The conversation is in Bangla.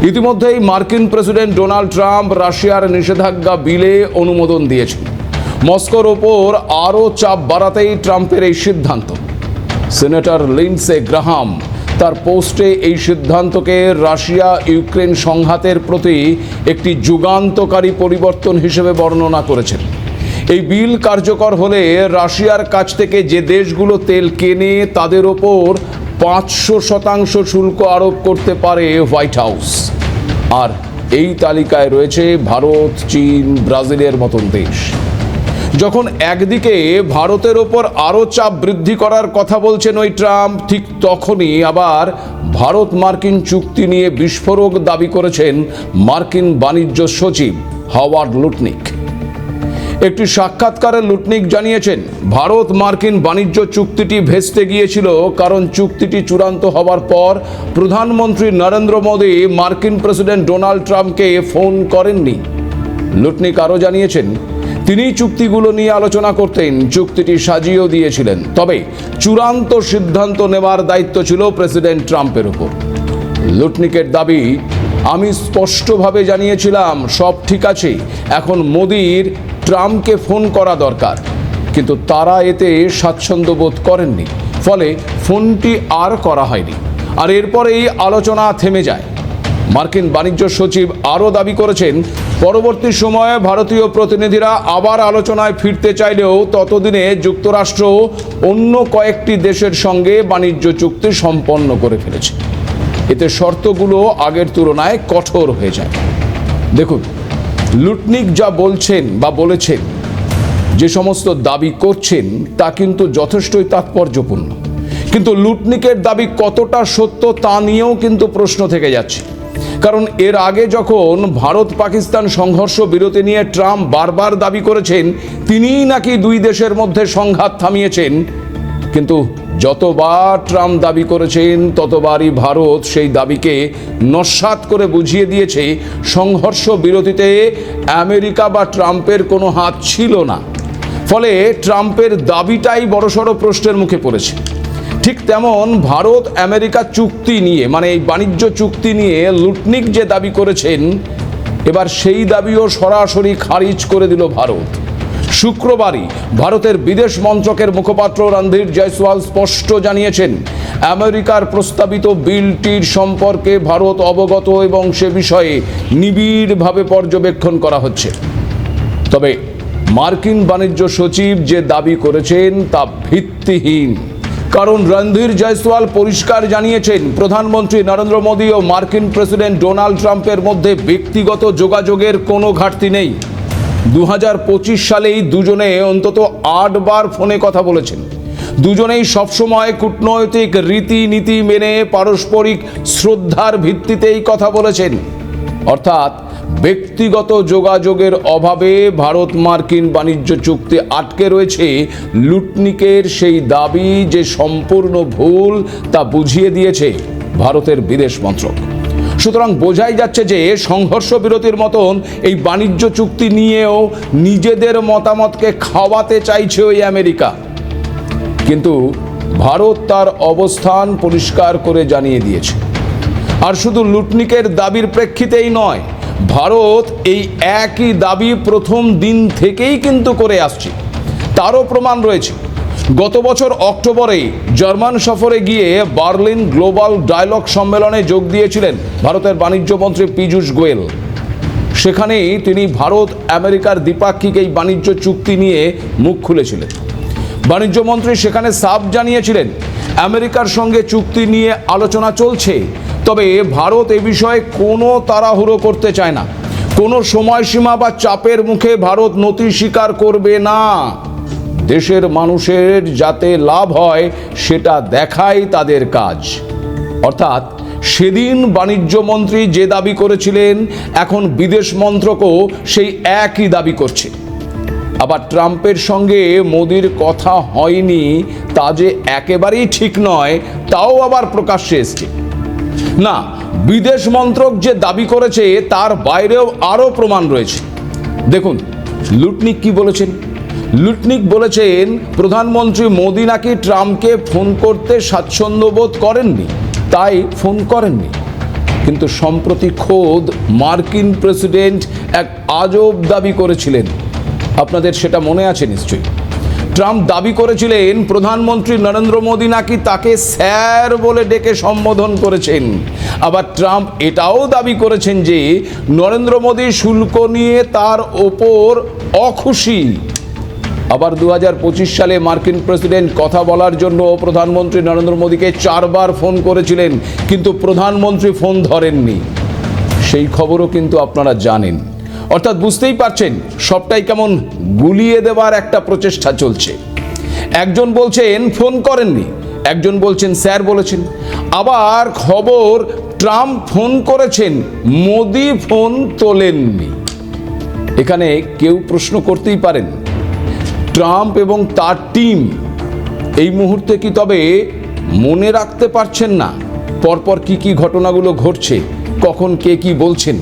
ইতিমধ্যেই মার্কিন প্রেসিডেন্ট ডোনাল্ড ট্রাম্প রাশিয়ার নিষেধাজ্ঞা বিলে অনুমোদন দিয়েছেন। মস্কোর ওপর আরও চাপ বাড়াতেই ট্রাম্পের এই সিদ্ধান্ত। সেনেটর লিন্ডসে গ্রাহাম তার পোস্টে এই সিদ্ধান্তকে রাশিয়া ইউক্রেন সংঘাতের প্রতি একটি যুগান্তকারী পরিবর্তন হিসেবে বর্ণনা করেছেন। এই বিল কার্যকর হলে রাশিয়ার কাছ থেকে যে দেশগুলো তেল কেনে তাদের ওপর 500% শুল্ক আরোপ করতে পারে হোয়াইট হাউস। আর এই তালিকায় রয়েছে ভারত, চীন, ব্রাজিলের মতন দেশ। যখন একদিকে ভারতের ওপর আরও চাপ বৃদ্ধি করার কথা বলছেন ওই ট্রাম্প, ঠিক তখনই আবার ভারত মার্কিন চুক্তি নিয়ে বিস্ফোরক দাবি করেছেন মার্কিন বাণিজ্য সচিব হাওয়ার্ড লুটনিক। একটি সাক্ষাৎকারে লুটনিক জানিয়েছেন, ভারত মার্কিন বাণিজ্য চুক্তিটি ভেস্তে গিয়েছিল কারণ চুক্তিটি চূড়ান্ত হওয়ার পর প্রধানমন্ত্রী নরেন্দ্র মোদী মার্কিন প্রেসিডেন্ট ডোনাল্ড ট্রাম্পকে ফোন করেননি। লুটনিক আরও জানিয়েছেন, তিনি চুক্তিগুলো নিয়ে আলোচনা করতেন, চুক্তিটি সাজিয়েও দিয়েছিলেন, তবে চূড়ান্ত সিদ্ধান্ত নেওয়ার দায়িত্ব ছিল প্রেসিডেন্ট ট্রাম্পের উপর। লুটনিকের দাবি, আমি স্পষ্টভাবে জানিয়েছিলাম সব ঠিক আছে, এখন মোদির ট্রাম্পকে ফোন করা দরকার, কিন্তু তারা এতে স্বাচ্ছন্দ্য বোধ করেননি, ফলে ফোনটি আর করা হয়নি। আর এরপরেই আলোচনা থেমে যায়। মার্কিন বাণিজ্য সচিব আরও দাবি করেছেন, পরবর্তী সময়ে ভারতীয় প্রতিনিধিরা আবার আলোচনায় ফিরতে চাইলেও ততদিনে যুক্তরাষ্ট্র অন্য কয়েকটি দেশের সঙ্গে বাণিজ্য চুক্তি সম্পন্ন করে ফেলেছে। এতে শর্তগুলো আগের তুলনায় কঠোর হয়ে যায়। দেখুন, লুটনিক যা বলছেন বা বলেছেন, যে সমস্ত দাবি করছেন তা কিন্তু যথেষ্টই তাৎপর্যপূর্ণ, কিন্তু লুটনিকের দাবি কতটা সত্য তা নিয়েও কিন্তু প্রশ্ন থেকে যাচ্ছে। কারণ এর আগে যখন ভারত পাকিস্তান সংঘর্ষ বিরতি নিয়ে ট্রাম্প বারবার দাবি করেছেন তিনিই নাকি দুই দেশের মধ্যে সংঘাত থামিয়েছেন, কিন্তু যতবার ট্রাম্প দাবি করেছেন ততবারই ভারত সেই দাবিকে নস্যাৎ করে বুঝিয়ে দিয়েছে সংঘর্ষ বিরতিতে আমেরিকা বা ট্রাম্পের কোনো হাত ছিল না। ফলে ট্রাম্পের দাবিটাই বড়সড় প্রশ্নের মুখে পড়েছে। ঠিক তেমন ভারত আমেরিকা চুক্তি নিয়ে, মানে এই বাণিজ্য চুক্তি নিয়ে লুটনিক যে দাবি করেছেন, এবার সেই দাবিও সরাসরি খারিজ করে দিল ভারত। শুক্রবারই ভারতের বিদেশ মন্ত্রকের মুখপাত্র রণধীর জয়সওয়াল স্পষ্ট জানিয়েছেন, আমেরিকার প্রস্তাবিত বিলটির সম্পর্কে ভারত অবগত এবং সে বিষয়ে নিবিড়ভাবে পর্যবেক্ষণ করা হচ্ছে। তবে মার্কিন বাণিজ্য সচিব যে দাবি করেছেন তা ভিত্তিহীন। কারণ রণধীর জয়সওয়াল পরিষ্কার জানিয়েছেন, প্রধানমন্ত্রী নরেন্দ্র মোদী ও মার্কিন প্রেসিডেন্ট ডোনাল্ড ট্রাম্পের মধ্যে ব্যক্তিগত যোগাযোগের কোনো ঘাটতি নেই। 2025 সালেই দুজনে অন্তত 8 বার ফোনে কথা বলেছেন। দুজনেই সবসময় কূটনৈতিক রীতিনীতি মেনে পারস্পরিক শ্রদ্ধার ভিত্তিতেই কথা বলেছেন। অর্থাৎ ব্যক্তিগত যোগাযোগের অভাবে ভারত মার্কিন বাণিজ্য চুক্তি আটকে রয়েছে। লুটনিকের সেই দাবি যে সম্পূর্ণ ভুল তা বুঝিয়ে দিয়েছে ভারতের বিদেশ মন্ত্রক। সুতরাং বোঝাই যাচ্ছে যে সংঘর্ষ বিরতির মতন এই বাণিজ্য চুক্তি নিয়েও নিজেদের মতামতকে খাওয়াতে চাইছে ওই আমেরিকা। কিন্তু ভারত তার অবস্থান পরিষ্কার করে জানিয়ে দিয়েছে। আর শুধু লুটনিকের দাবির প্রেক্ষিতেই নয়, ভারত এই একই দাবি প্রথম দিন থেকেই কিন্তু করে আসছে। তারও প্রমাণ রয়েছে। গত বছর অক্টোবরে জার্মান সফরে গিয়ে বার্লিন গ্লোবাল ডায়ালগ সম্মেলনে যোগ দিয়েছিলেন ভারতের বাণিজ্য মন্ত্রী পীযূষ গোয়েল। সেখানেই তিনি ভারত আমেরিকার দ্বিপাক্ষিক এই বাণিজ্য চুক্তি নিয়ে মুখ খুলেছিলেন। বাণিজ্য মন্ত্রী সেখানে সাফ জানিয়েছিলেন, আমেরিকার সঙ্গে চুক্তি নিয়ে আলোচনা চলছে, তবে ভারত এ বিষয়ে কোনো তাড়াহুড়ো করতে চায় না। কোনো সময়সীমা বা চাপের মুখে ভারত নতি স্বীকার করবে না। দেশের মানুষের যাতে লাভ হয় সেটা দেখাই তাদের কাজ। অর্থাৎ সেদিন বাণিজ্য মন্ত্রী যে দাবি করেছিলেন, এখন বিদেশ মন্ত্রকও সেই একই দাবি করছে। আবার ট্রাম্পের সঙ্গে মোদির কথা হয়নি তা যে একেবারেই ঠিক নয়, তাও আবার প্রকাশ্যে এসছে। না, বিদেশ মন্ত্রক যে দাবি করেছে তার বাইরেও আরও প্রমাণ রয়েছে। দেখুন লুটনিক কি বলেছেন। লুটনিক বলেছেন, প্রধানমন্ত্রী মোদি নাকি ট্রাম্পকে ফোন করতে স্বাচ্ছন্দ্য বোধ করেননি, তাই ফোন করেননি। কিন্তু সম্প্রতি খোদ মার্কিন প্রেসিডেন্ট এক আজব দাবি করেছিলেন। আপনাদের সেটা মনে আছে নিশ্চয়ই। ট্রাম্প দাবি করেছিলেন প্রধানমন্ত্রী নরেন্দ্র মোদী নাকি তাকে স্যার বলে ডেকে সম্বোধন করেছেন। আবার ট্রাম্প এটাও দাবি করেছেন যে নরেন্দ্র মোদী শুল্ক নিয়ে তার ওপর অখুশি। আবার 2025 সালে মার্কিন প্রেসিডেন্ট কথা বলার জন্য প্রধানমন্ত্রী নরেন্দ্র মোদীকে 4 বার ফোন করেছিলেন, কিন্তু প্রধানমন্ত্রী ফোন ধরেননি। সেই খবরও কিন্তু আপনারা জানেন। অর্থাৎ বুঝতেই পারছেন সবটাই কেমন গুলিয়ে দেওয়ার একটা প্রচেষ্টা চলছে। একজন বলছেন ফোন করেননি, একজন বলছেন স্যার বলেছেন। আবার খবর ট্রাম্প ফোন করেছেন, মোদি ফোন তোলেননি। এখানে কেউ প্রশ্ন করতেই পারেন, ট্রাম্প এবং তার টিম এই মুহূর্তে কি তবে মনে রাখতে পারছেন না পরপর কি কি ঘটনাগুলো ঘটছে, কখন কে কি বলছেন?